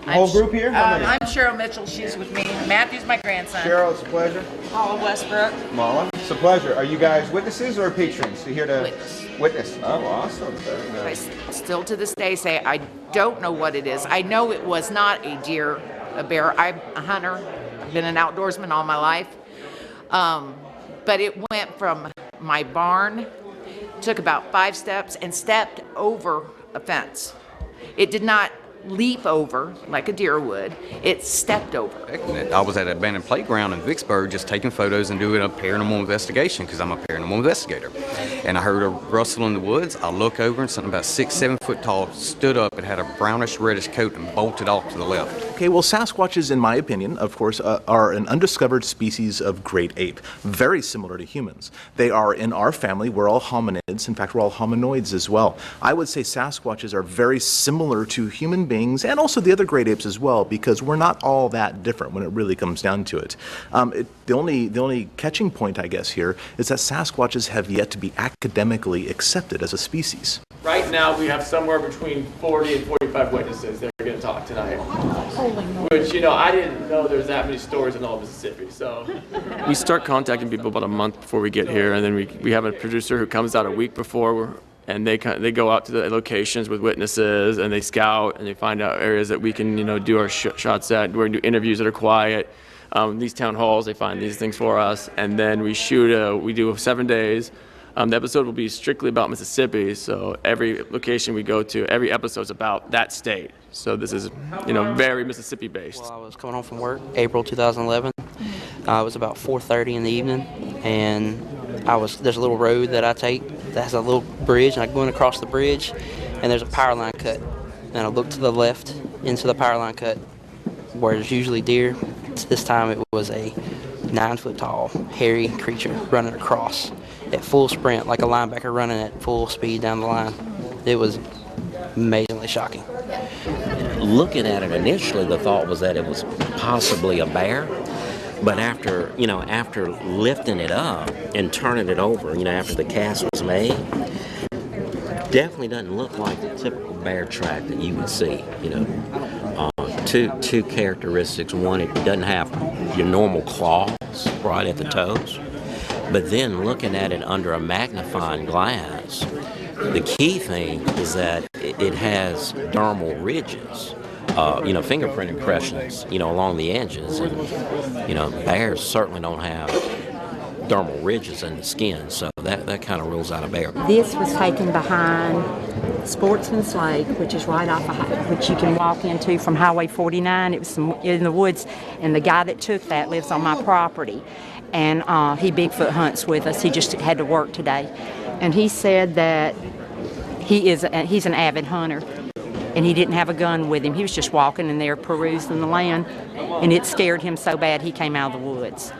Whole group here? I'm Cheryl Mitchell. She's with me. Matthew's my grandson. Cheryl, it's a pleasure. Paula Westbrook. Mala, it's a pleasure. Are you guys witnesses or patrons? You here to Witness. Oh, awesome. Very nice. I still to this day say I don't know what it is. I know it was not a deer, a bear. I'm a hunter. I've been an outdoorsman all my life. But it went from my barn, took about 5 steps, and stepped over a fence. It did not leap over like a deer would. It stepped over. I was at an abandoned playground in Vicksburg just taking photos and doing a paranormal investigation because I'm a paranormal investigator. And I heard a rustle in the woods. I look over and something about 6-7 foot tall stood up. It had a brownish reddish coat and bolted off to the left. Okay, well, Sasquatches, in my opinion, of course, are an undiscovered species of great ape, very similar to humans. They are in our family. We're all hominids. In fact, we're all hominoids as well. I would say Sasquatches are very similar to human beings and also the other great apes as well, because we're not all that different when it really comes down to it. The only catching point, I guess, here is that Sasquatches have yet to be academically accepted as a species. Right now, we have somewhere between 40 and 45 witnesses that are going to talk tonight. Which, you know, I didn't know there's that many stories in all of Mississippi, so. We start contacting people about a month before we get here, and then we have a producer who comes out a week before, and they go out to the locations with witnesses, and they scout, and they find out areas that we can, you know, do our shots at. We're going to do interviews that are quiet. These town halls, they find these things for us, and then we do 7 days. The episode will be strictly about Mississippi, so every location we go to, every episode is about that state. So this is, you know, very Mississippi based. Well, I was coming home from work, April 2011. It was about 4:30 in the evening, and there's a little road that I take that has a little bridge, and I'm going across the bridge, and there's a power line cut. And I look to the left into the power line cut where there's usually deer. This time it was a 9 foot tall, hairy creature running across at full sprint, like a linebacker running at full speed down the line. It was amazingly shocking. Looking at it initially, the thought was that it was possibly a bear. But after lifting it up and turning it over, after the cast was made, definitely doesn't look like the typical bear track that you would see. Two characteristics. One, it doesn't have your normal claws right at the toes. But then looking at it under a magnifying glass, the key thing is that it has dermal ridges. Fingerprint impressions, along the edges. And, bears certainly don't have dermal ridges in the skin, so that kind of rules out a bear. This was taken behind Sportsman's Lake, which is right off which you can walk into from Highway 49. It was in the woods, and the guy that took that lives on my property, and he Bigfoot hunts with us. He just had to work today, and he said that he's an avid hunter. And he didn't have a gun with him. He was just walking in there perusing the land, and it scared him so bad he came out of the woods.